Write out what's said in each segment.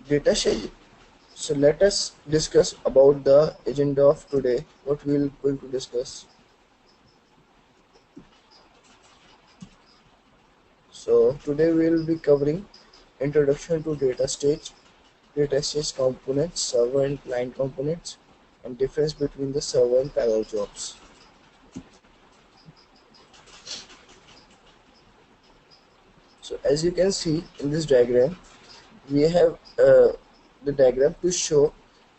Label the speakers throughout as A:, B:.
A: data sharing. So let us discuss about the agenda of today, what we will going to discuss. So today we will be covering introduction to data stage components, server and client components, and difference between the server and parallel jobs. So as you can see in this diagram, we have the diagram to show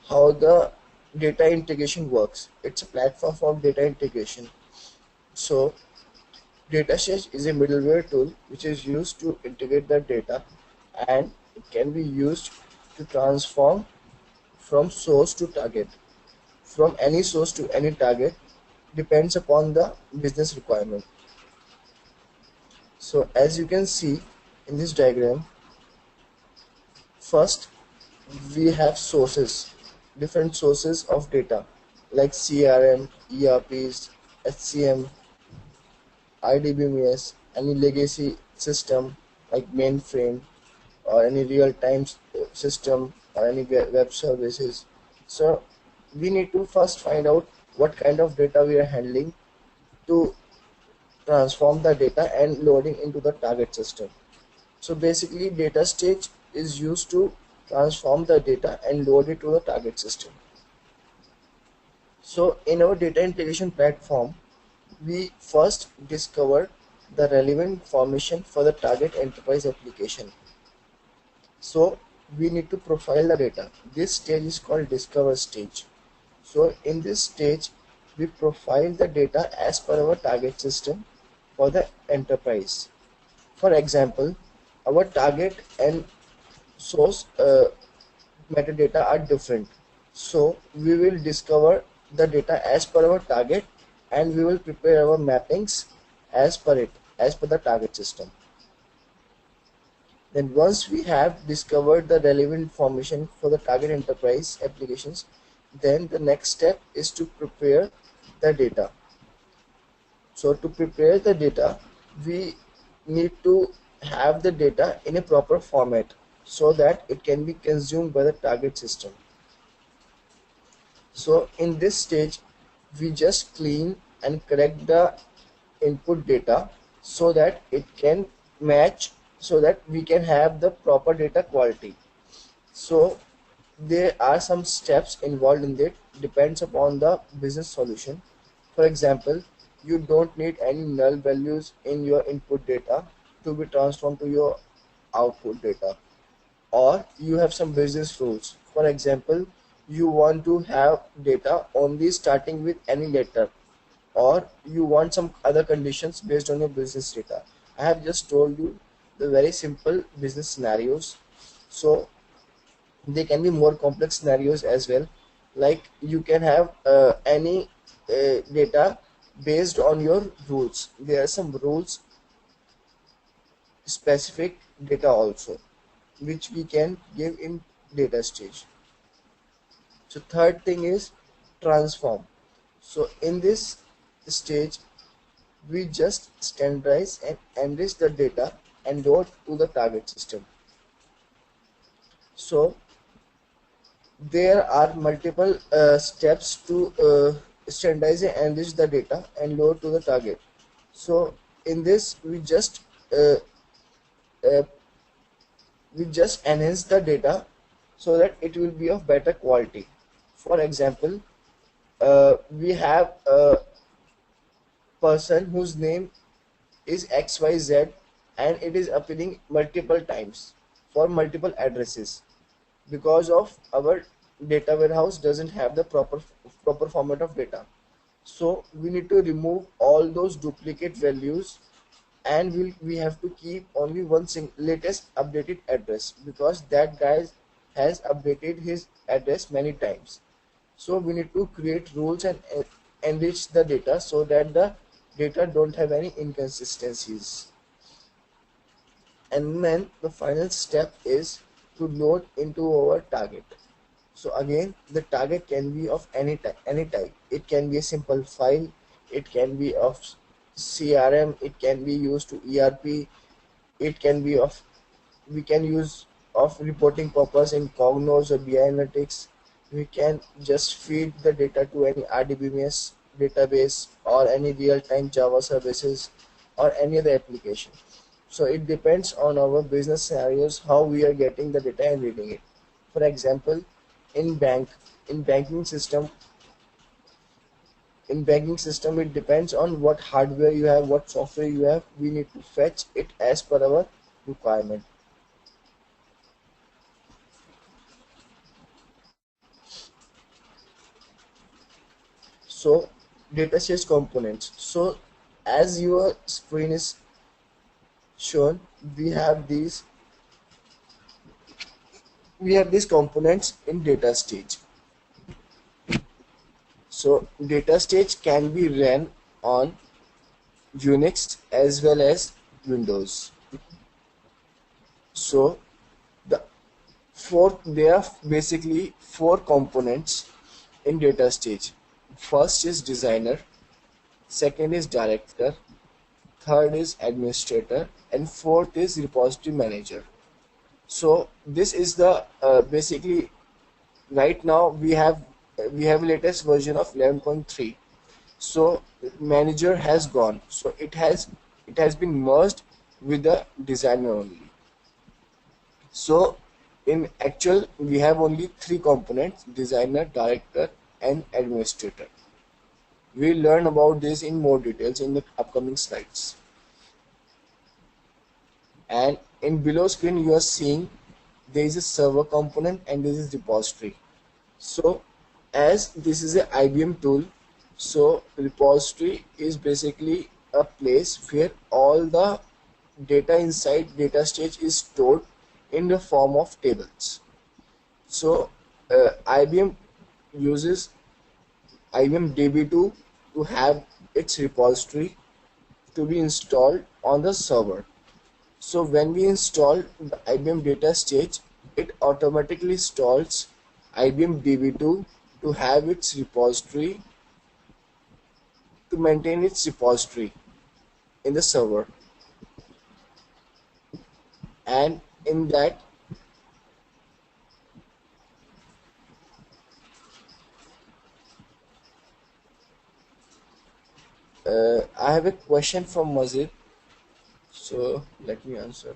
A: how the data integration works. It's a platform for data integration. So DataStage is a middleware tool which is used to integrate the data, and it can be used to transform from source to target. From any source to any target depends upon the business requirement. So as you can see in this diagram, first we have sources, different sources of data like CRM, ERPs, HCM, IDBMS, any legacy system like mainframe, or any real-time system, or any web services. So we need to first find out what kind of data we are handling to transform the data and loading into the target system. So basically data stage is used to transform the data and load it to the target system. So in our data integration platform, we first discover the relevant information for the target enterprise application. So we need to profile the data. This stage is called discover stage. So in this stage, we profile the data as per our target system for the enterprise. For example, our target and source metadata are different. So we will discover the data as per our target, and we will prepare our mappings as per the target system. Then once we have discovered the relevant information for the target enterprise applications, then the next step is to prepare the data. So to prepare the data, we need to have the data in a proper format so that it can be consumed by the target system. So in this stage, we just clean and correct the input data so that it can match, so that we can have the proper data quality. So there are some steps involved in it, depends upon the business solution. For example, you don't need any null values in your input data to be transformed to your output data, or you have some business rules. For example, you want to have data only starting with any letter, or you want some other conditions based on your business data. I have just told you the very simple business scenarios. So they can be more complex scenarios as well, like you can have any data based on your rules. There are some rules specific data also which we can give in data stage. So third thing is transform. So in this stage, we just standardize and enrich the data and load to the target system. So there are multiple steps to standardize and enrich the data and load to the target. So in this, we just uh, enhance the data so that it will be of better quality. For example, we have a person whose name is XYZ, and it is appearing multiple times for multiple addresses because of our data warehouse doesn't have the proper format of data. So we need to remove all those duplicate values, and we have to keep only one latest updated address, because that guy has updated his address many times. So we need to create rules and enrich the data so that the data don't have any inconsistencies. And then the final step is to load into our target. So again, the target can be of any type. It can be a simple file, it can be of CRM, it can be used to ERP, it can be of, we can use of reporting purpose in Cognos or BI Analytics, we can just feed the data to any RDBMS database or any real-time Java services or any other application. So it depends on our business scenarios how we are getting the data and reading it. For example, in bank, in banking system, it depends on what hardware you have, what software you have. We need to fetch it as per our requirement. So data stage components. So as your screen is shown, we have these components in data stage. So data stage can be run on Unix as well as Windows. So there are basically four components in data stage. First is designer, second is director, third is administrator, and fourth is repository manager. So this is the basically right now we have latest version of 11.3. So manager has gone, so it has been merged with the designer only. So in actual we have only three components: designer, director, and administrator. We'll learn about this in more details in the upcoming slides. And in below screen you are seeing there is a server component and this is repository. So as this is a IBM tool, so repository is basically a place where all the data inside data stage is stored in the form of tables. So IBM uses IBM DB2 to have its repository to be installed on the server. So when we install the IBM DataStage, it automatically installs IBM DB2 to have its repository, to maintain its repository in the server. And in that, I have a question from Mazid. So let me answer.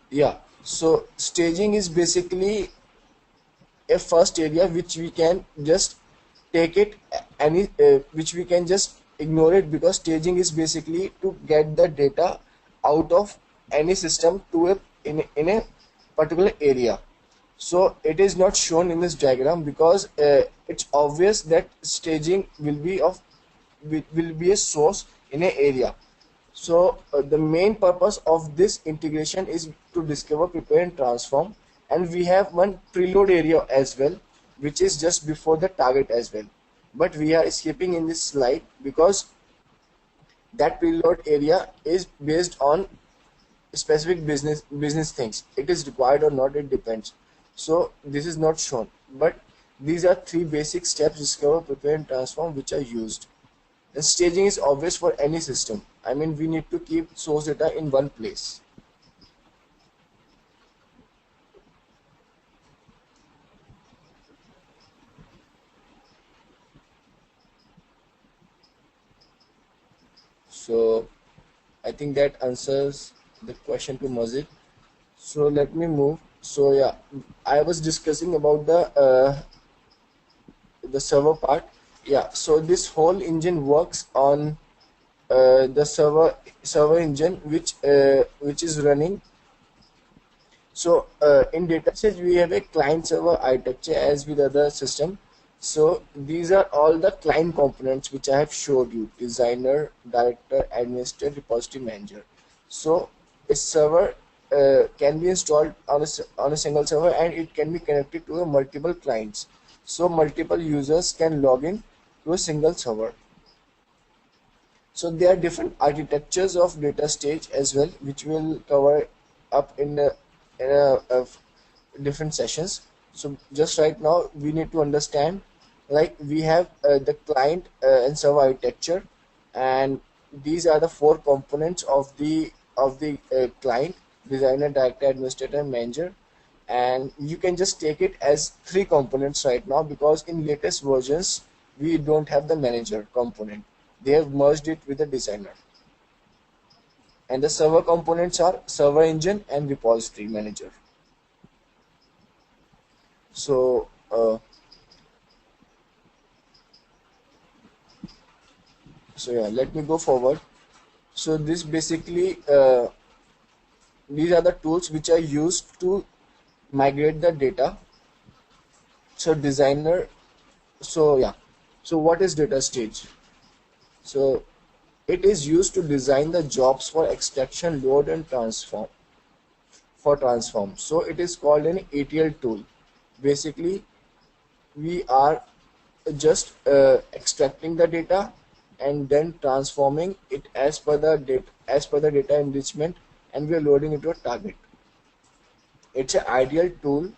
A: Yeah, so staging is basically a first area which we can just take it which we can just ignore it, because staging is basically to get the data out of any system to in a particular area. So it is not shown in this diagram because it's obvious that staging will be a source in an area. So the main purpose of this integration is to discover, prepare, and transform. And we have one preload area as well, which is just before the target as well. But we are skipping in this slide because that preload area is based on specific business things. It is required or not, it depends. So this is not shown, but these are three basic steps: discover, prepare, and transform, which are used. And staging is obvious for any system. I mean, we need to keep source data in one place. So I think that answers the question to Mazid. So let me move. So yeah, I was discussing about the server part. Yeah, so this whole engine works on the server engine which is running. So in DataStage we have a client server architecture as with other system. So these are all the client components which I have showed you: designer, director, administrator, repository manager. So a server can be installed on a single server, and it can be connected to a multiple clients. So multiple users can log in to a single server. So there are different architectures of data stage as well, which we'll cover up in different sessions. So just right now we need to understand, like we have the client and server architecture, and these are the four components of the of the client, designer, director, administrator, manager, and you can just take it as three components right now, because in latest versions we don't have the manager component. They have merged it with the designer. And the server components are server engine and repository manager. So yeah, let me go forward. So this basically these are the tools which are used to migrate the data. So designer, so yeah, so what is DataStage? So it is used to design the jobs for extraction, load, and transform. So it is called an ETL tool. Basically, we are just extracting the data and then transforming it as per the data enrichment, and we are loading it to a target. It's an ideal tool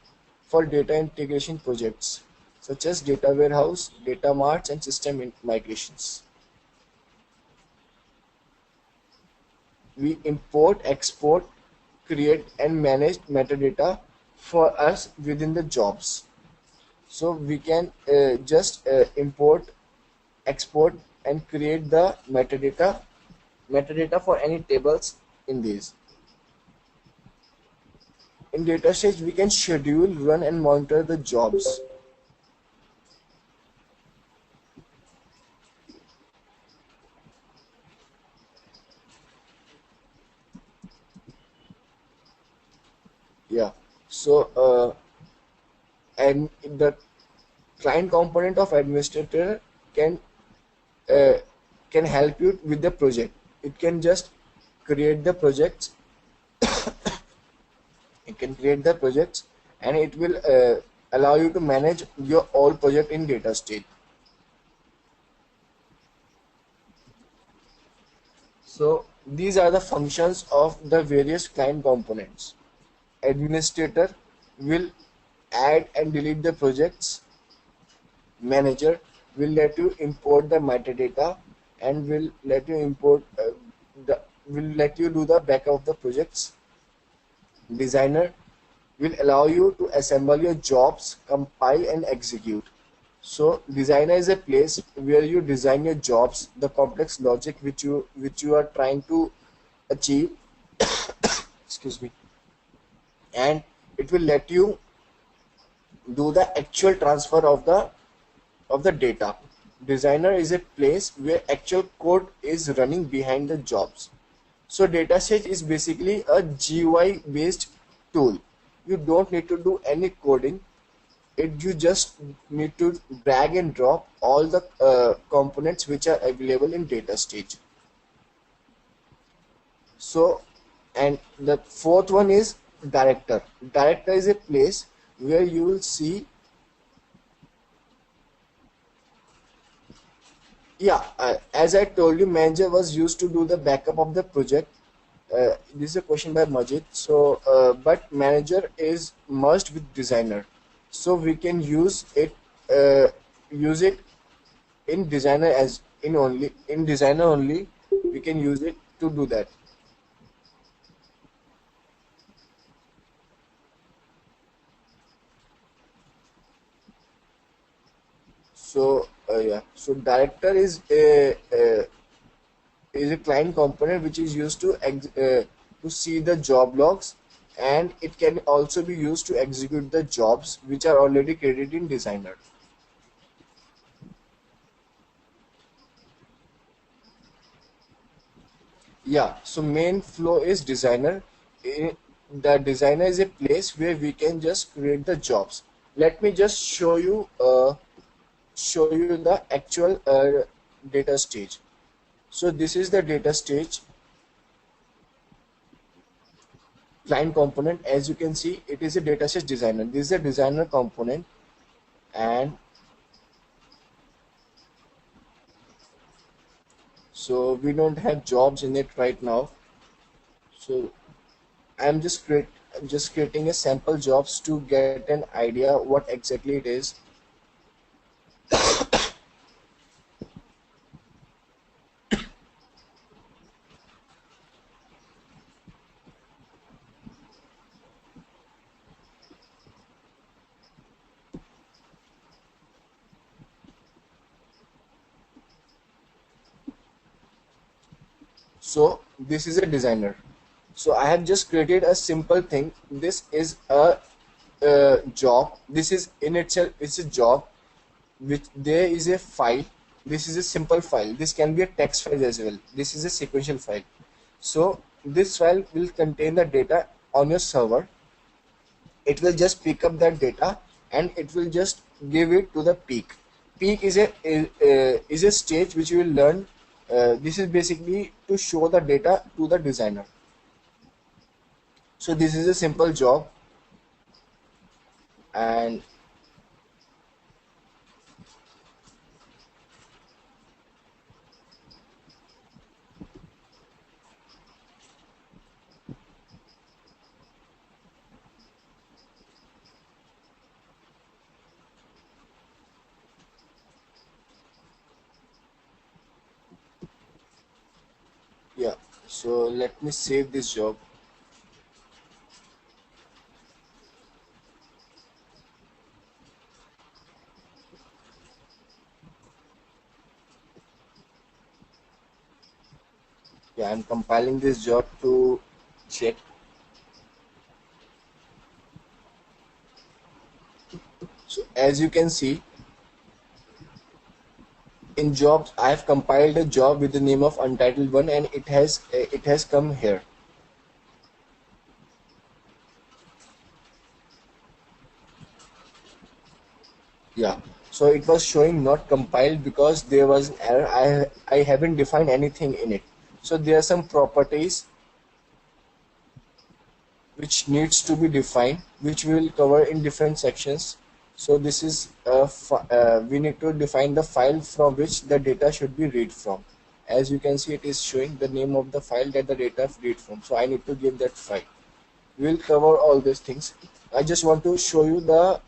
A: for data integration projects such as data warehouse, data marts, and system migrations. We import, export, create, and manage metadata for us within the jobs. So we can just import, export, and create the metadata for any tables in these. In DataStage, we can schedule, run, and monitor the jobs. Yeah. So and the client component of administrator can uh, can help you with the project. It can just create the projects. It can create the projects, and it will allow you to manage your all project in DataStage. So these are the functions of the various client components. Administrator will add and delete the projects. Manager will let you import the metadata and will let you import the will let you do the backup of the projects. Designer will allow you to assemble your jobs, compile, and execute. So designer is a place where you design your jobs, the complex logic which you are trying to achieve. Excuse me. And it will let you do the actual transfer of the data. Designer is a place where actual code is running behind the jobs. So DataStage is basically a GUI based tool. You don't need to do any coding. You just need to drag and drop all the components which are available in DataStage. So, and the fourth one is director. Director is a place where you will see, yeah, as I told you, manager was used to do the backup of the project. This is a question by Majid. So but manager is merged with designer, so we can uh, use it in designer as in designer only we can use it to do that. So yeah, so director is a client component which is used to see the job logs, and it can also be used to execute the jobs which are already created in designer. Yeah, so main flow is designer. The designer is a place where we can just create the jobs. Let me just show you the actual data stage. So this is the data stage client component. As you can see, it is a data stage designer. This is a designer component, and so we don't have jobs in it right now. So I'm just creating a sample jobs to get an idea what exactly it is. So this is a designer. So I have just created a simple thing. This is a job. This is in itself, it's a job which there is a file. This is a simple file. This can be a text file as well. This is a sequential file. So this file will contain the data on your server. It will just pick up that data and it will just give it to the peak. Peak is a stage which you will learn. This is basically to show the data to the designer. So this is a simple job, and yeah. So let me save this job. Yeah, I'm compiling this job to check. So as you can see, in jobs, I have compiled a job with the name of Untitled one, and it has come here. Yeah. So it was showing not compiled because there was an error. I haven't defined anything in it. So there are some properties which needs to be defined, which we will cover in different sections. So this is we need to define the file from which the data should be read from. As you can see, it is showing the name of the file that the data read from. So I need to give that file. We'll cover all these things. I just want to show you the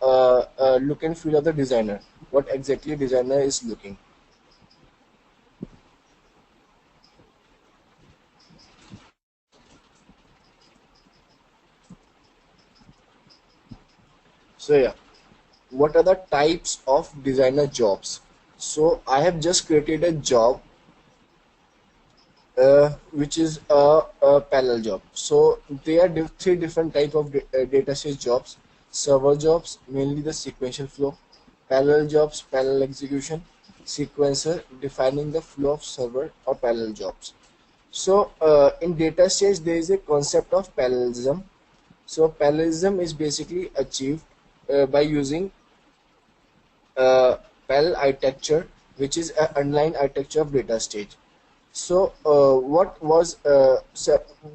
A: look and feel of the designer. What exactly designer is looking. So yeah, what are the types of designer jobs? So I have just created a job which is a parallel job. So there are three different type of data stage jobs: server jobs, mainly the sequential flow; parallel jobs, parallel execution; sequencer, defining the flow of server or parallel jobs. So in data stage, there is a concept of parallelism. So parallelism is basically achieved by using uh, parallel architecture, which is an underlying architecture of data stage. So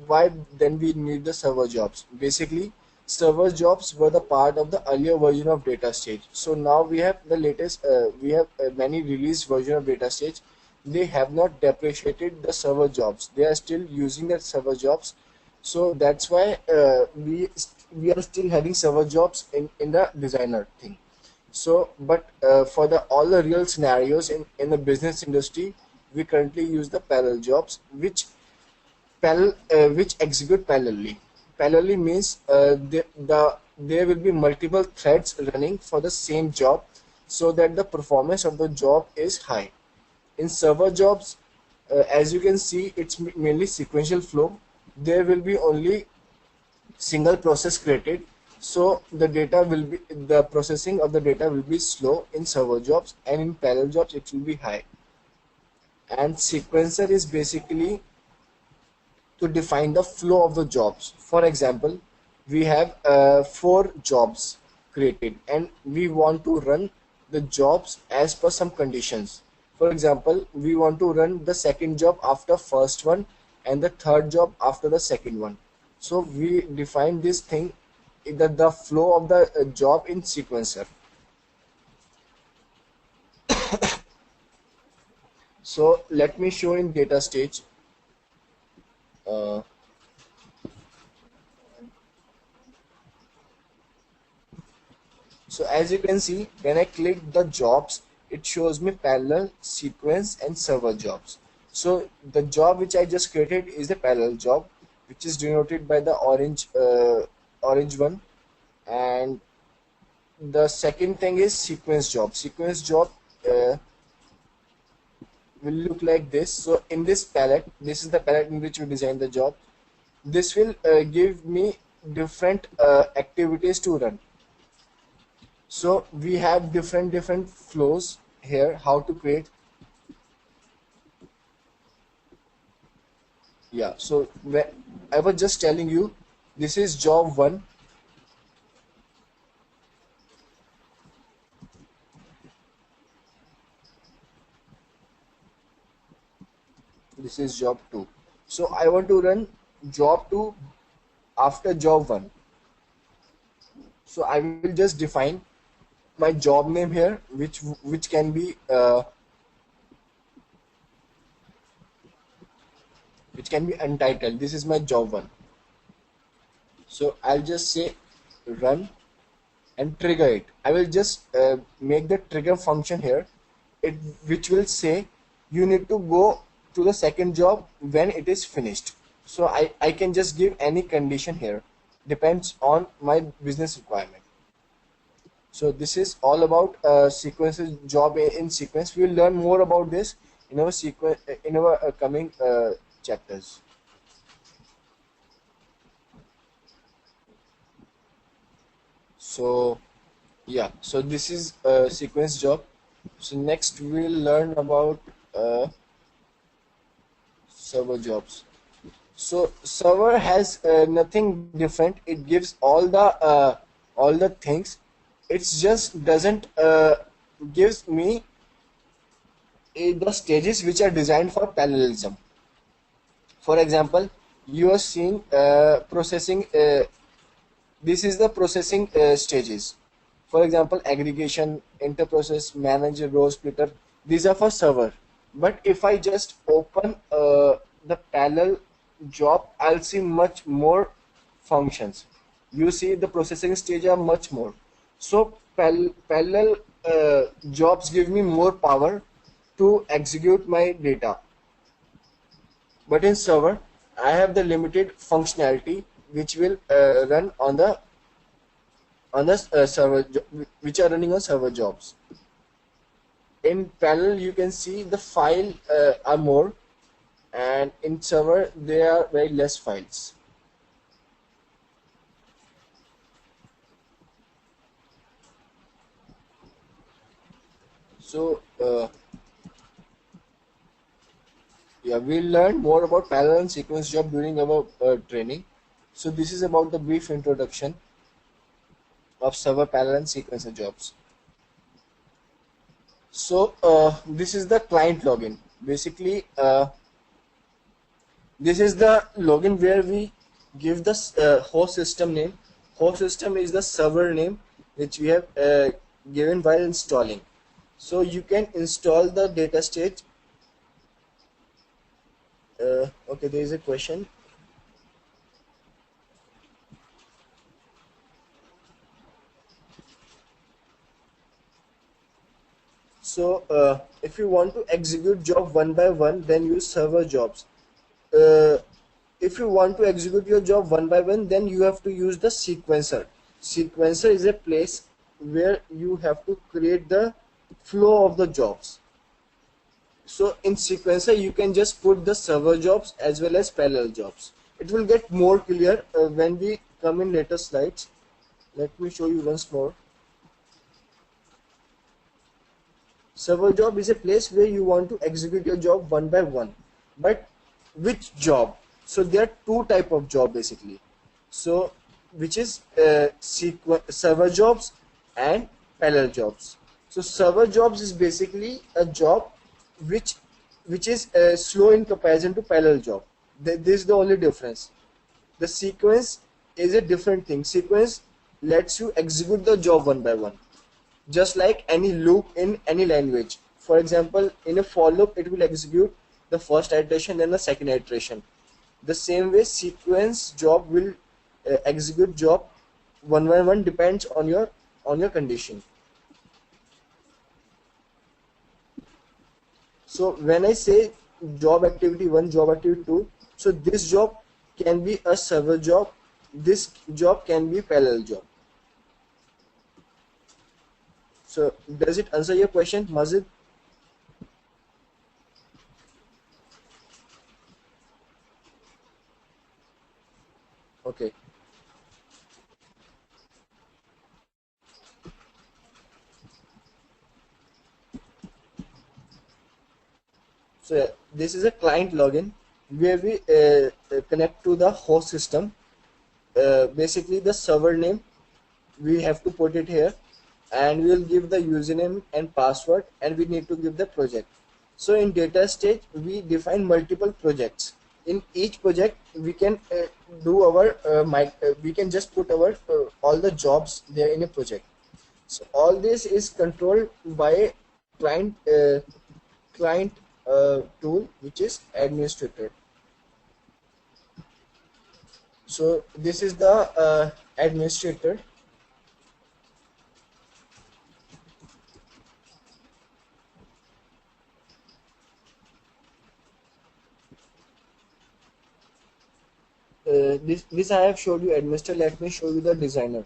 A: why then we need the server jobs? Basically, server jobs were the part of the earlier version of data stage. So now we have the latest, we have many released version of data stage. They have not depreciated the server jobs. They are still using the server jobs. So that's why we are still having server jobs in the designer thing. So, but for the all the real scenarios in the business industry, we currently use the parallel jobs, which execute parallelly. Parallelly means there will be multiple threads running for the same job, so that the performance of the job is high. In server jobs, as you can see, it's mainly sequential flow. There will be only single process created, so the processing of the data will be slow in server jobs, and in parallel jobs it will be high. And sequencer is basically to define the flow of the jobs. For example, we have four jobs created and we want to run the jobs as per some conditions. For example, we want to run the second job after first one and the third job after the second one. So we define this thing, that the flow of the job in sequencer. So let me show in data stage. uh, So as you can see, when I click the jobs, it shows me parallel, sequence and server jobs. So the job which I just created is a parallel job, which is denoted by the orange one. And the second thing is sequence job. Sequence job uh, will look like this. So in this palette, this is the palette in which we design the job. This will give me different activities to run. So we have different flows here, how to create. Yeah, so I was just telling you, this is job 1. This is job 2. So I want to run job 2 after job 1. So I will just define my job name here, which can be untitled. This is my job 1. So I'll just say run and trigger it. I will just make the trigger function here, which will say you need to go to the second job when it is finished. So I can just give any condition here, depends on my business requirement. So this is all about sequences, job in sequence. We will learn more about this in our sequence in our coming chapters. So yeah, so this is a sequence job. So next we'll learn about server jobs. So server has nothing different. It gives all the things. It's just doesn't gives me the stages which are designed for parallelism. For example, you are seeing processing. This is the processing stages. For example, aggregation, interprocess, manager, row splitter. These are for server. But if I just open the parallel job, I'll see much more functions. You see the processing stage are much more. So parallel jobs give me more power to execute my data. But in server, I have the limited functionality which will run on the server, which are running on server jobs. In parallel, you can see the file are more, and in server there are very less files. So yeah, we'll learn more about parallel and sequence job during our training. So this is about the brief introduction of server, parallel and sequencer jobs. So this is the client login. Basically, this is the login where we give the host system name. Host system is the server name which we have given while installing. So you can install the DataStage. Okay, there is a question. So if you want to execute job one by one, then use server jobs. If you want to execute your job one by one, then you have to use the sequencer. Sequencer is a place where you have to create the flow of the jobs. So in sequencer, you can just put the server jobs as well as parallel jobs. It will get more clear when we come in later slides. Let me show you once more. Server job is a place where you want to execute your job one by one. But which job? So there are two type of job basically. So which is server jobs and parallel jobs. So server jobs is basically a job which is slow in comparison to parallel job. This is the only difference. The sequence is a different thing. Sequence lets you execute the job one by one, just like any loop in any language. For example, in a for loop, it will execute the first iteration, then the second iteration. The same way, sequence job will execute job one by one, depends on your condition. So when I say job activity 1, job activity 2, so this job can be a server job, this job can be parallel job. So does it answer your question, Mazid? Okay. So yeah, this is a client login where we connect to the host system. Basically, the server name we have to put it here, and we will give the username and password, and we need to give the project. So in data stage, we define multiple projects. In each project, we can do our we can just put our all the jobs there in a project. So all this is controlled by client client tool, which is administrator. So this is the administrator. This I have showed you administrator. Let me show you the designer.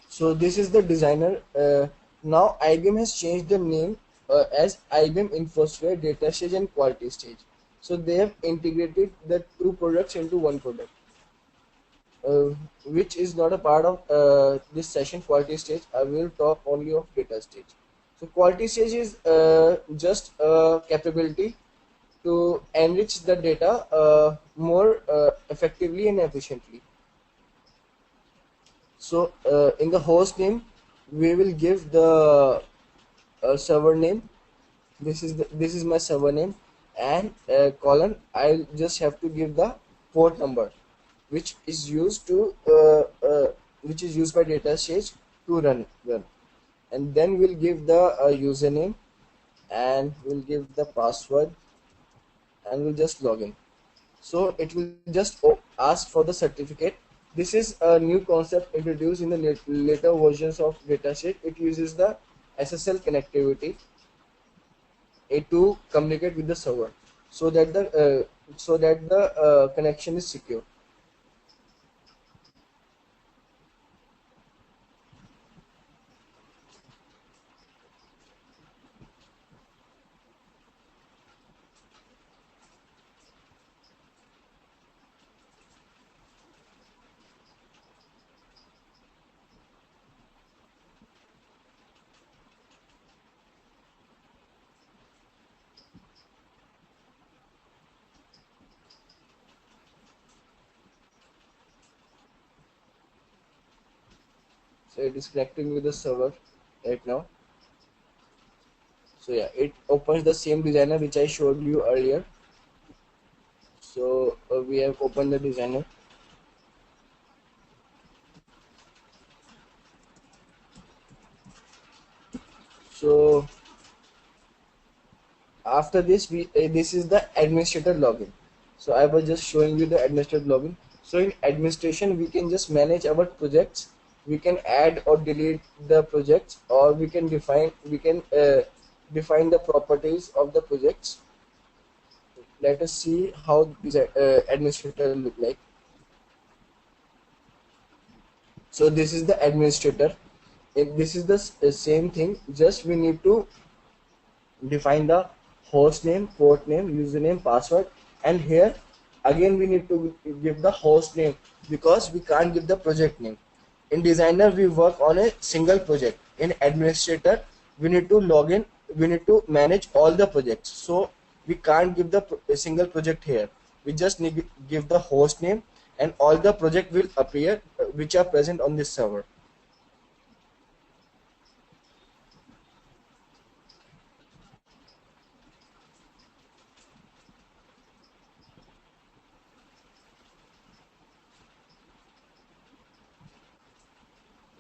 A: So this is the designer. Now IBM has changed the name as IBM InfoSphere Data Stage and Quality Stage. So they have integrated the two products into one product, uh, which is not a part of this session. Quality stage, I will talk only of data stage. So quality stage is just a capability to enrich the data more effectively and efficiently. So in the host name, we will give the server name. This is my server name, and colon. I'll just have to give the port number, which is used to which is used by DataStage to run, and then we'll give the username, and we'll give the password, and we'll just log in. So it will just ask for the certificate. This is a new concept introduced in the later versions of DataStage. It uses the SSL connectivity to communicate with the server, so that the connection is secure. So it is connecting with the server right now. So yeah, it opens the same designer which I showed you earlier. So we have opened the designer. So after this, we this is the administrator login. So I was just showing you the administrator login. So in administration, we can just manage our projects. We can add or delete the projects, or we can define the properties of the projects. Let us see how this administrator look like. So this is the administrator. This is the same thing, just we need to define the host name, port name, username, password, and here again we need to give the host name, because we can't give the project name. In designer, we work on a single project. In administrator, we need to log in, we need to manage all the projects, so we can't give the a single project here. We just need to give the host name, and all the project will appear which are present on this server.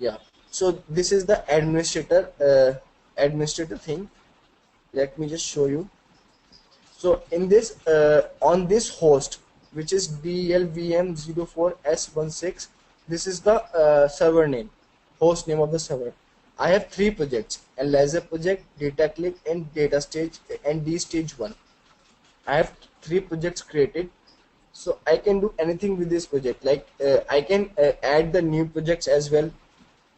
A: Yeah, so this is the administrator thing. Let me just show you. So in this on this host, which is DLVM04S16, this is the server name, host name of the server. I have three projects: Analyzer project, Data Click, and Data Stage, and D Stage 1. I have three projects created, so I can do anything with this project. Like I can add the new projects as well,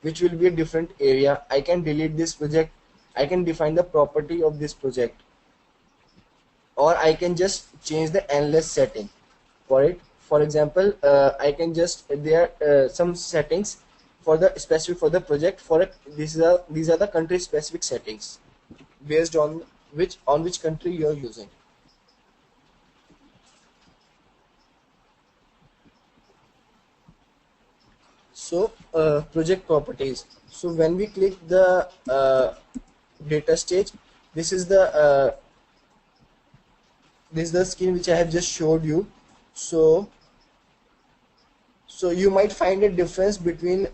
A: which will be a different area. I can delete this project. I can define the property of this project. or I can just change the endless setting for it. For example, I can just there are some settings for the specific for the project for it. These are the country specific settings based on which country you are using. So project properties. So when we click the data stage, this is the screen which I have just showed you. So you might find a difference between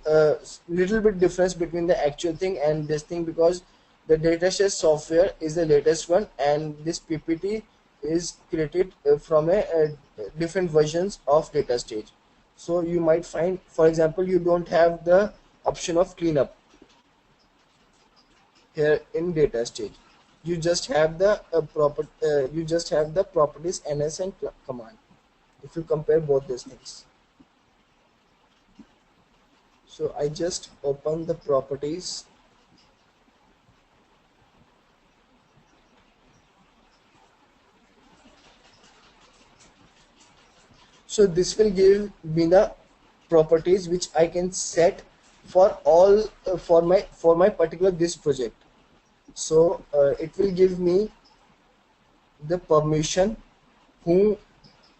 A: little bit difference between the actual thing and this thing, because the datastage software is the latest one and this PPT is created from a different versions of datastage. So you might find, for example, you don't have the option of cleanup here in datastage. You just have the properties ns and command. If you compare both these things, so I just open the properties. So this will give me the properties which I can set for all for my particular this project. So it will give me the permission, who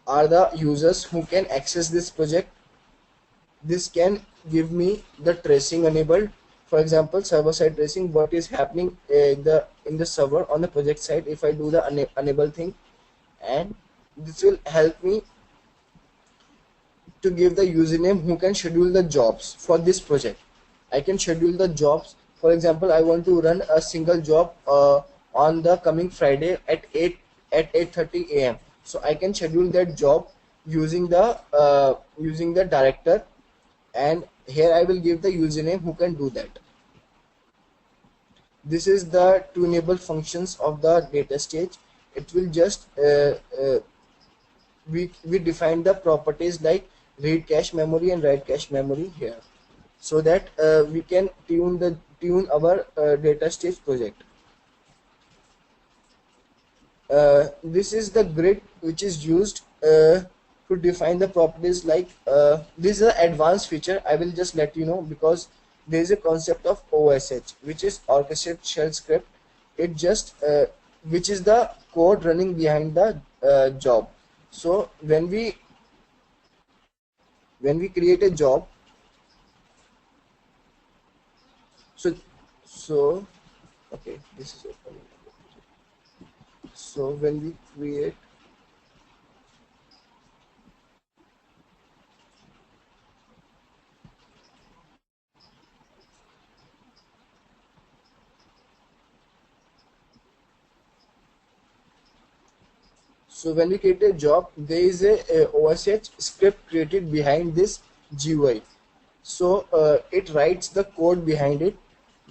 A: are the users who can access this project. This can give me the tracing enabled. For example, server side tracing, what is happening in the server on the project side if I do the enable thing. And this will help me to give the username who can schedule the jobs for this project. I can schedule the jobs. For example, I want to run a single job on the coming Friday at 8:30 a.m. So I can schedule that job using the director, and here I will give the username who can do that. This is the to enable functions of the data stage. It will just we define the properties like read cache memory and write cache memory here, so that we can tune our data stage project. This is the grid which is used to define the properties like this is an advanced feature. I will just let you know, because there is a concept of OSH, which is orchestrated shell script. It just which is the code running behind the job. So when we create a job, so okay, this is opening. So when we create, create a job, there is a OSH script created behind this GUI. So it writes the code behind it,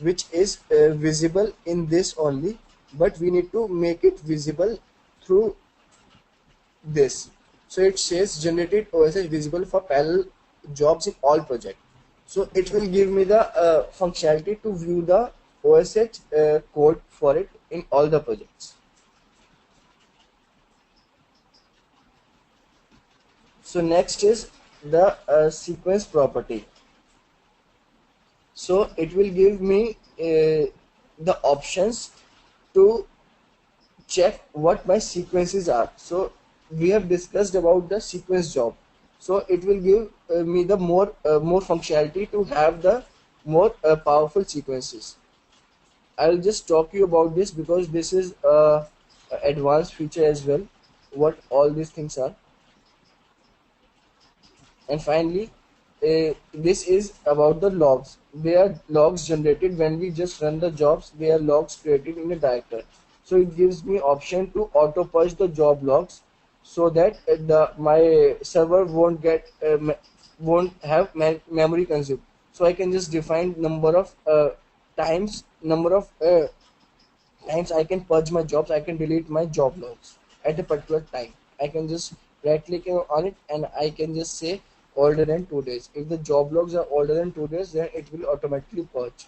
A: which is visible in this only, but we need to make it visible through this. So it says generated OSH visible for parallel jobs in all projects. So it will give me the functionality to view the OSH code for it in all the projects. So next is the sequence property. So it will give me the options to check what my sequences are. So we have discussed about the sequence job. So it will give me the more functionality to have the more powerful sequences. I'll just talk you about this because this is a advanced feature as well, what all these things are. And finally, this is about the logs. They are logs generated when we just run the jobs. They are logs created in a director. So it gives me option to auto purge the job logs, so that my server won't have memory consumed. So I can just define number of times I can purge my jobs. I can delete my job logs at a particular time. I can just right click on it and I can just say older than 2 days. If the job logs are older than 2 days, then it will automatically purge.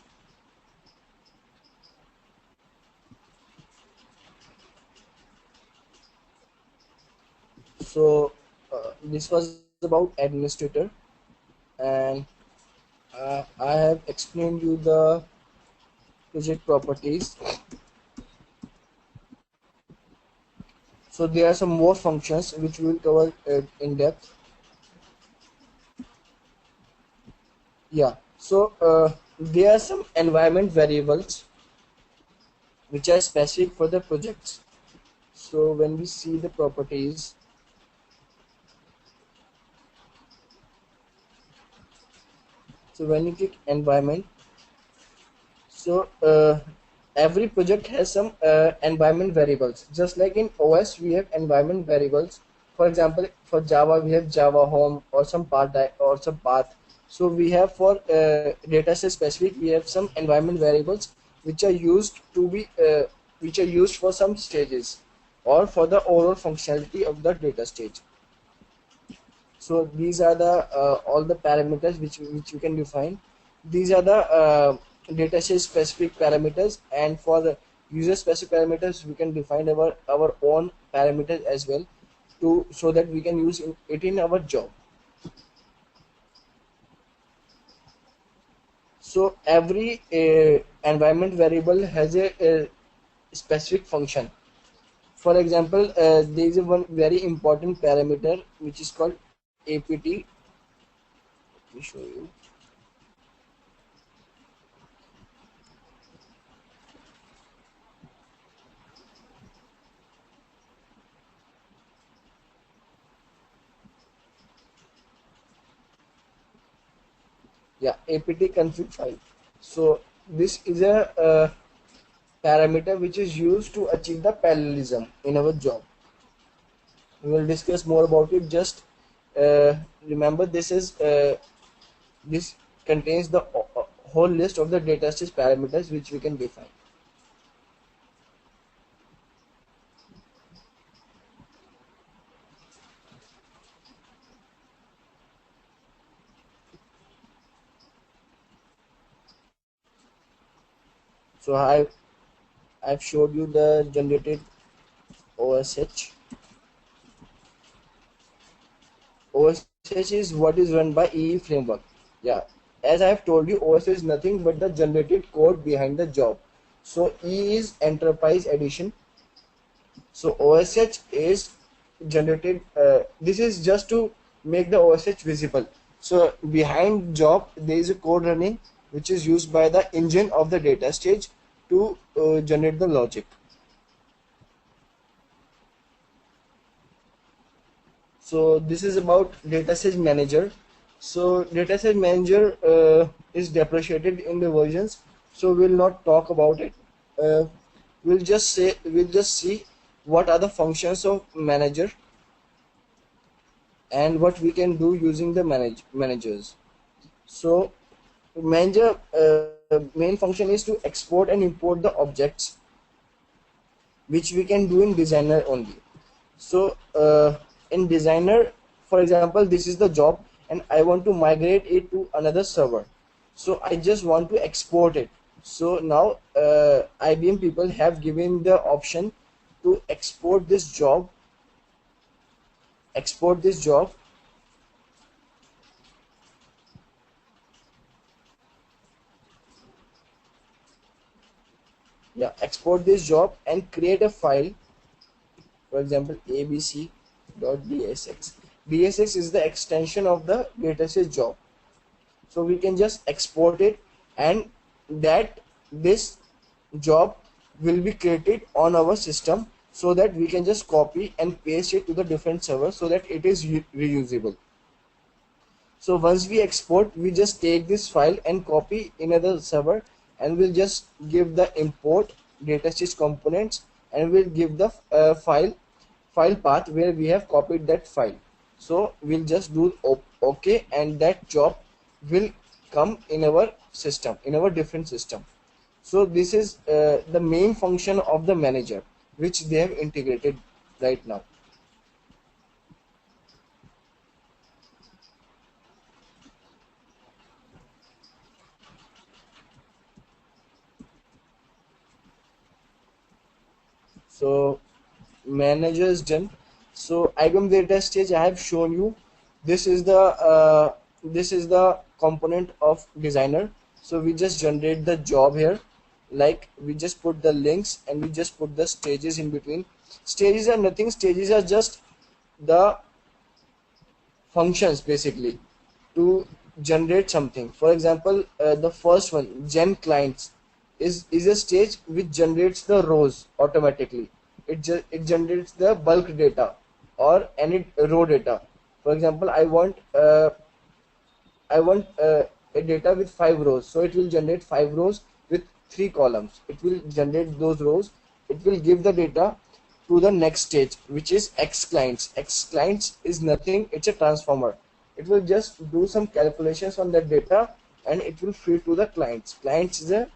A: So this was about administrator, and I have explained you the project properties. So there are some more functions which we will cover in depth. Yeah. So there are some environment variables which are specific for the projects. So when we see the properties, so when you click environment, so every project has some environment variables. Just like in OS, we have environment variables. For example, for Java, we have Java Home or some or some path. So we have for dataset specific, we have some environment variables which are used to be which are used for some stages or for the overall functionality of the data stage. So these are the all the parameters which you can define. These are the dataset specific parameters, and for the user specific parameters we can define our own parameters as well, to so that we can use it in our job. So every environment variable has a specific function. For example, there is one very important parameter which is called APT. Let me show you. Yeah, apt config file. So this is a parameter which is used to achieve the parallelism in our job. We will discuss more about it. Just remember, this contains the whole list of the data stage parameters which we can define. So I've showed you the generated OSH. OSH is what is run by EE framework. Yeah, as I have told you, OSH is nothing but the generated code behind the job. So E is enterprise edition. So OSH is generated. This is just to make the OSH visible. So behind job there is a code running which is used by the engine of the data stage to generate the logic. So this is about datastage manager. So datastage manager is depreciated in the versions, so we'll not talk about it. uh, we'll just see what are the functions of manager and what we can do using the managers. So manager main function is to export and import the objects, which we can do in designer only. So in designer, for example, this is the job and I want to migrate it to another server, so I just want to export it. So now IBM people have given the option to export this job yeah, export this job and create a file. For example, abc.bsx. bsx is the extension of the datasets job. So we can just export it, and that this job will be created on our system, so that we can just copy and paste it to the different servers so that it is reusable. So once we export, we just take this file and copy in another server, and we'll just give the import datastage components, and we'll give the file path where we have copied that file. So we'll just do OK, and that job will come in our system, in our different system. So this is the main function of the manager which they have integrated right now. So manager is done. So IBM DataStage, I have shown you. This is the component of designer. So we just generate the job here, like we just put the links and we just put the stages in between. Stages are nothing. Stages are just the functions basically to generate something. For example, the first one, gen clients, is a stage which generates the rows automatically. It generates the bulk data or any row data. For example, I want a data with 5 rows, so it will generate 5 rows with 3 columns. It will generate those rows. It will give the data to the next stage, which is X clients. X clients is nothing, it's a transformer. It will just do some calculations on that data and it will feed to the clients. Clients is a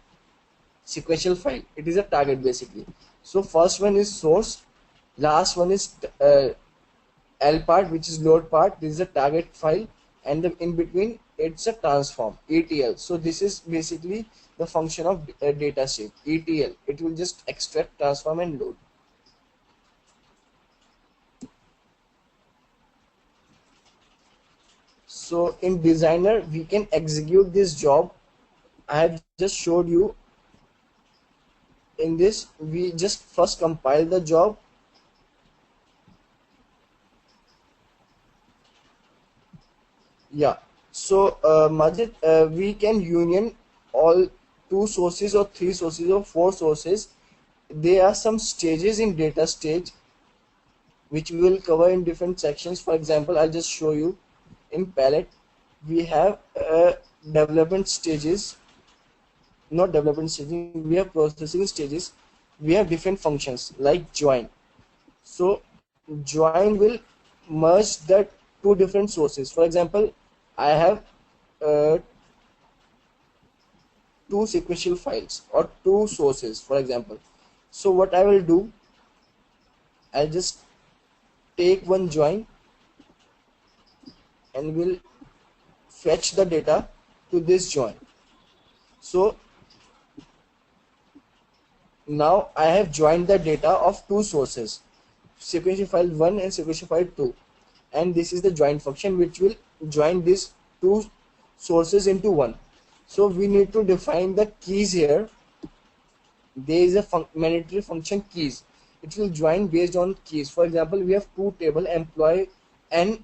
A: sequential file. It is a target basically. So first one is source, last one is L part, which is load part. This is a target file, and the in between it's a transform, ETL. So this is basically the function of data shape, ETL. It will just extract, transform and load. So in designer we can execute this job. I have just showed you. In this we just first compile the job. Yeah, so Majid, we can union all 2 sources or 3 sources or 4 sources. There are some stages in data stage which we will cover in different sections. For example, I'll just show you. In palette we have development stages, not development stages, we have processing stages. We have different functions like join. So join will merge the 2 different sources. For example, I have uh, 2 sequential files or 2 sources, for example. So what I will do, I'll just take one join and will fetch the data to this join. So now I have joined the data of 2 sources, sequential file 1 and sequential file 2, and this is the join function which will join these 2 sources into one. So we need to define the keys here. There is a mandatory function keys. It will join based on keys. For example, we have 2 table, employee and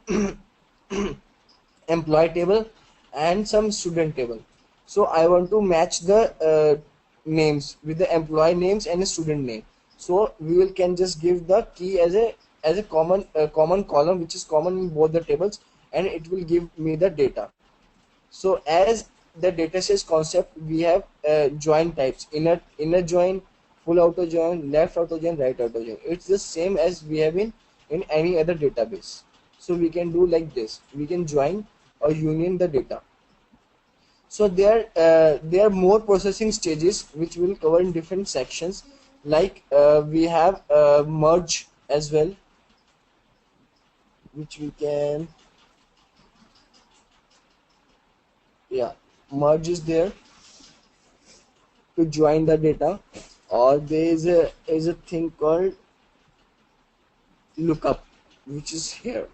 A: employee table and some student table. So I want to match the names with the employee names and a student name. So we will can just give the key as a common column which is common in both the tables, and it will give me the data. So as the data sets concept, we have join types: inner join, full auto join, left auto join, right auto join. It's the same as we have in any other database. So we can do like this. We can join or union the data. So there are more processing stages which we will cover in different sections. Like we have merge as well, which we can, yeah, merge is there to join the data, or there is a thing called lookup, which is here.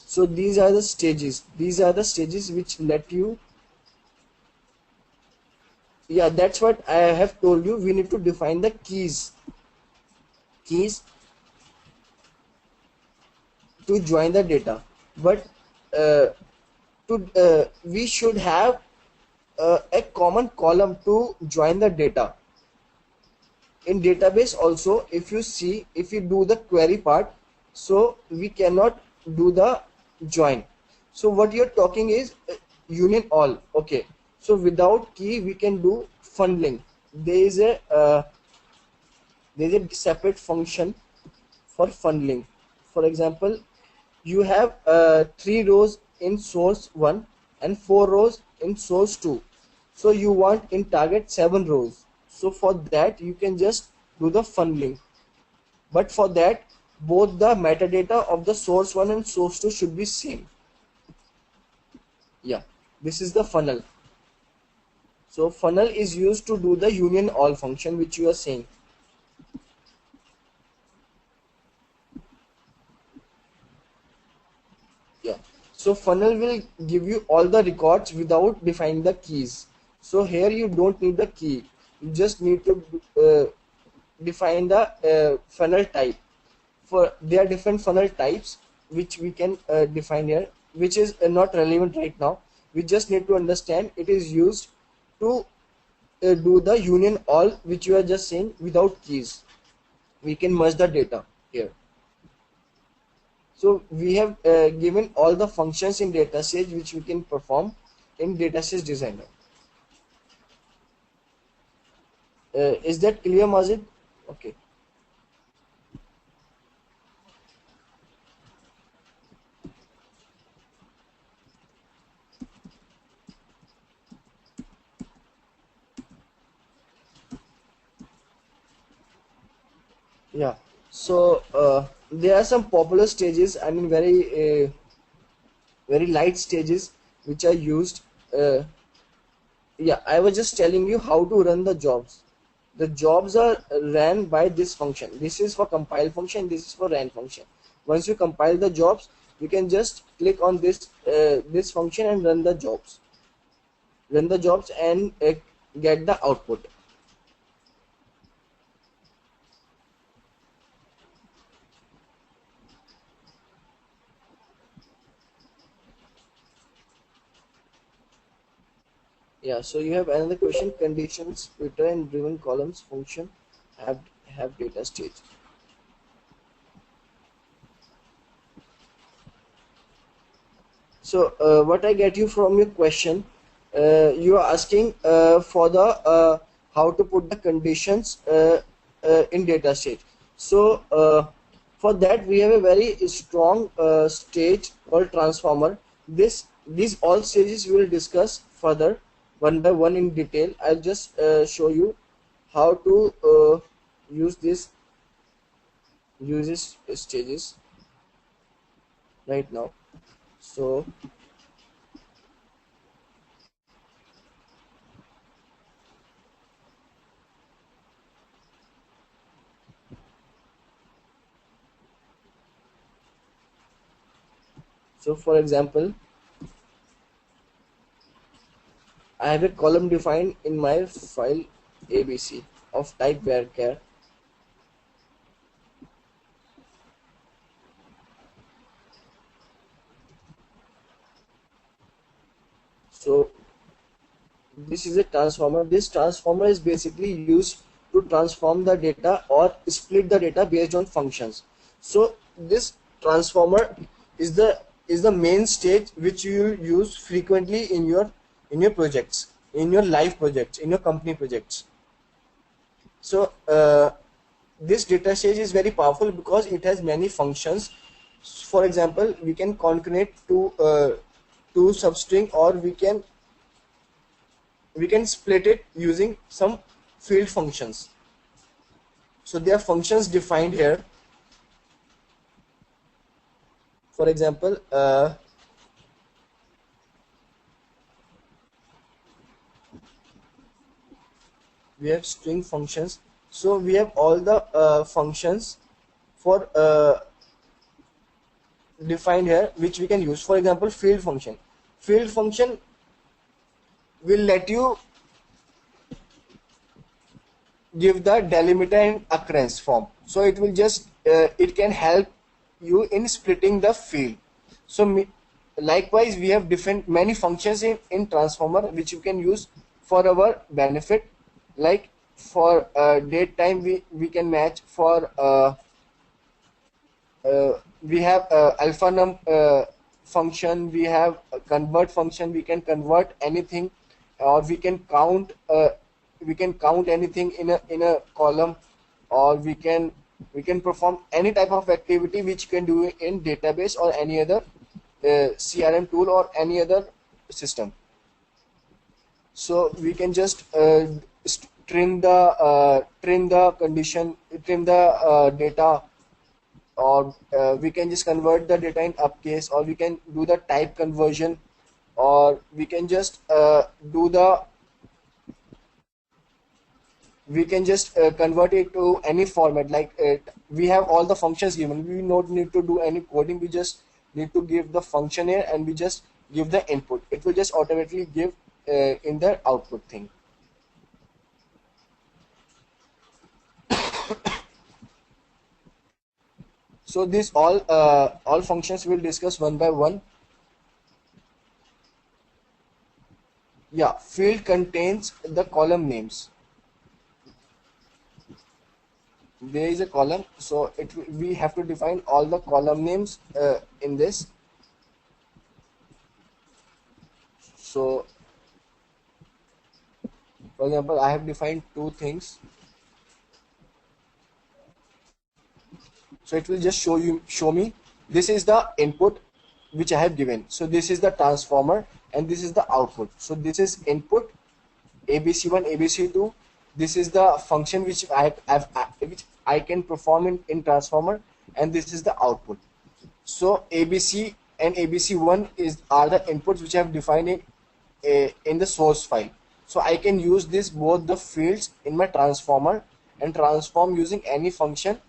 A: So these are the stages. These are the stages which let you, yeah, that's what I have told you. We need to define the keys to join the data, but we should have a common column to join the data. In database also, if you see, if you do the query part, so we cannot do the join. So what you're talking is union all. Okay, so without key we can do funneling. There is a separate function for funneling. For example, you have 3 rows in source 1 and 4 rows in source 2. So you want in target 7 rows. So for that you can just do the funneling. But for that, both the metadata of the source 1 and source 2 should be same. Yeah, this is the funnel. So funnel is used to do the union all function which you are saying. Yeah. So funnel will give you all the records without defining the keys. So here you don't need the key. You just need to define the funnel type. For there are different funnel types which we can define here, which is not relevant right now. We just need to understand it is used to do the union all, which you are just saying, without keys. We can merge the data here. So we have given all the functions in DataStage which we can perform in DataStage Designer. Is that clear, Mazid? Okay. Yeah. So there are some popular stages, I mean very light stages which are used. Yeah, I was just telling you how to run the jobs. The jobs are ran by this function. This is for compile function, this is for ran function. Once you compile the jobs, you can just click on this function and run the jobs and get the output. Yeah, so you have another question. Conditions, splitter and driven columns function have data stage. So what I get you from your question, you are asking for the how to put the conditions in data stage. So for that we have a very strong stage called transformer. These all stages we will discuss further one by one in detail. I'll just show you how to use these stages right now. So for example, I have a column defined in my file ABC of type varchar. So this is a transformer. This transformer is basically used to transform the data or split the data based on functions. So this transformer is the main stage which you use frequently in your projects, in your live projects, in your company projects. So this data stage is very powerful because it has many functions. For example, we can concatenate to substring, or we can split it using some field functions. So there are functions defined here. For example, we have string functions. So we have all the functions for defined here which we can use. For example, field function will let you give the delimiter in occurrence form. So it will just it can help you in splitting the field. So likewise we have different many functions in transformer which you can use for our benefit. Like for date time we can match. For we have alpha num function, we have a convert function. We can convert anything, or we can count anything in a column, or we can perform any type of activity which you can do in database or any other CRM tool or any other system. So we can just trim the condition, trim the data, or we can just convert the data in uppercase, or we can do the type conversion, or we can just convert it to any format. Like we have all the functions given, we don't need to do any coding. We just need to give the function here, and we just give the input. It will just automatically give in the output thing. So this all functions we'll discuss one by one. Yeah, field contains the column names. There is a column, so we have to define all the column names in this. So for example, I have defined two things, so it will just show me this is the input which I have given. So this is the transformer and this is the output. So this is input ABC1 ABC2. This is the function which which I can perform in transformer, and this is the output. So ABC and ABC1 are the inputs which I have defined in the source file. So I can use this both the fields in my transformer and transform using any function,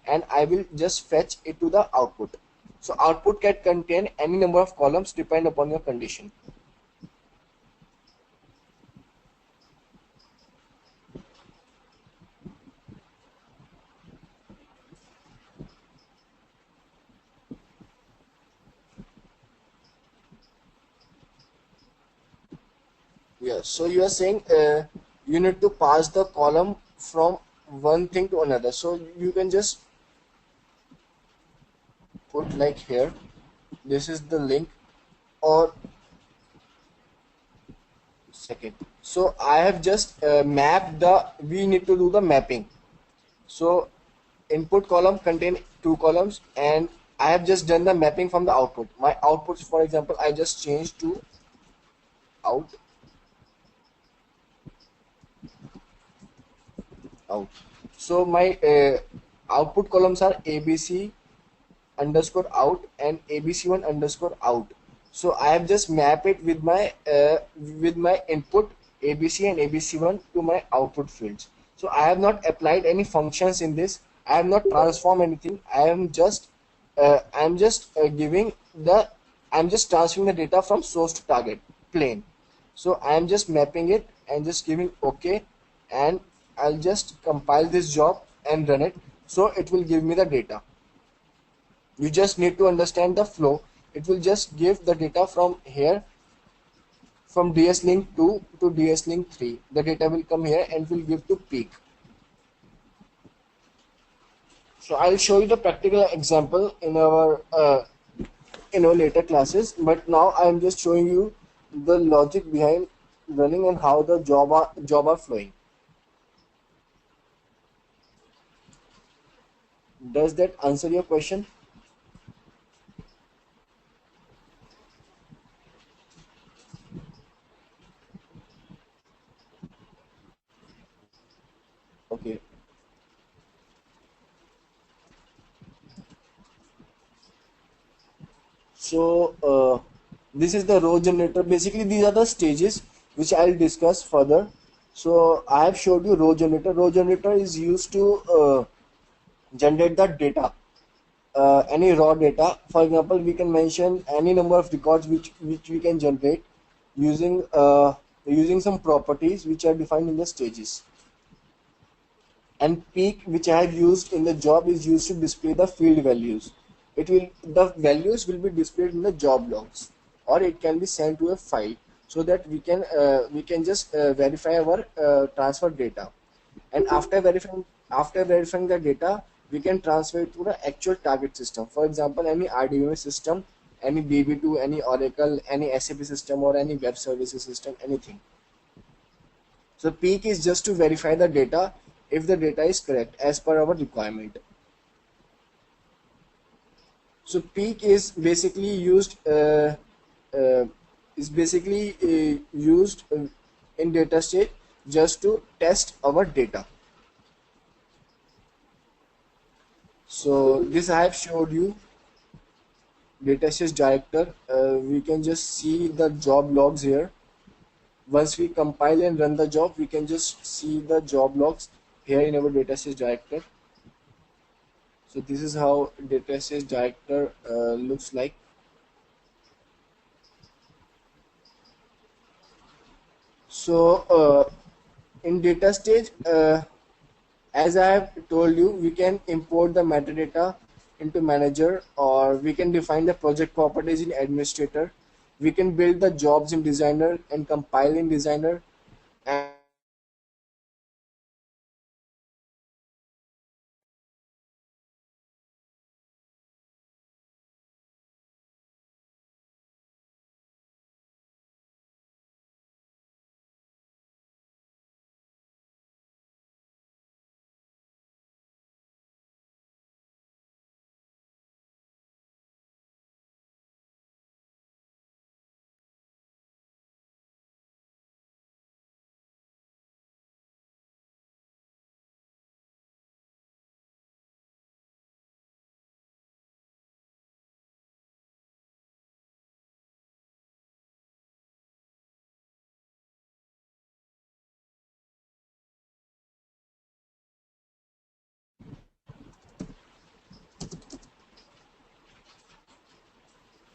A: and I will just fetch it to the output. So output can contain any number of columns depend upon your condition. Yeah, so you are saying you need to pass the column from one thing to another. So you can just put like here, this is the link, or second. So I have just mapped we need to do the mapping. So input column contain two columns, and I have just done the mapping from the output. My outputs, for example, I just changed to out. So my output columns are ABC underscore out and ABC1 underscore out. So I have just mapped it with my input ABC and ABC1 to my output fields. So I have not applied any functions in this. I have not transformed anything. I'm just transferring the data from source to target plain. So I am just mapping it and just giving OK, and I'll just compile this job and run it. So it will give me the data. You just need to understand the flow. It will just give the data from here, from DS link 2 to DS link 3. The data will come here and will give to peak. So I'll show you the practical example in our later classes. But now I'm just showing you the logic behind running and how the job are flowing. Does that answer your question? Okay. So this is the row generator. Basically, these are the stages which I'll discuss further. So I have showed you row generator. Row generator is used to generate the data, any raw data. For example, we can mention any number of records which we can generate using some properties which are defined in the stages. And peak, which I have used in the job, is used to display the field values. The values will be displayed in the job logs, or it can be sent to a file, so that we can just verify our transfer data. And after verifying the data, we can transfer it to the actual target system. For example, any RDBMS system, any DB2, any Oracle, any SAP system, or any web services system, anything. So peak is just to verify the data if the data is correct as per our requirement. So peak is basically used in DataStage just to test our data. So this I have showed you DataStage director. We can just see the job logs here. Once we compile and run the job, we can just see the job logs here in our DataStage director. So this is how DataStage director looks like. So in data stage, as I have told you, we can import the metadata into manager, or we can define the project properties in administrator. We can build the jobs in designer and compile in designer, and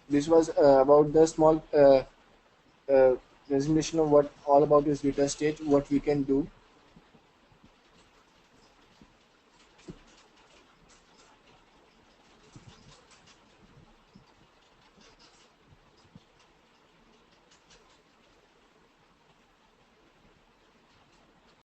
A: this was about the small uh, presentation of what all about this data stage, what we can do.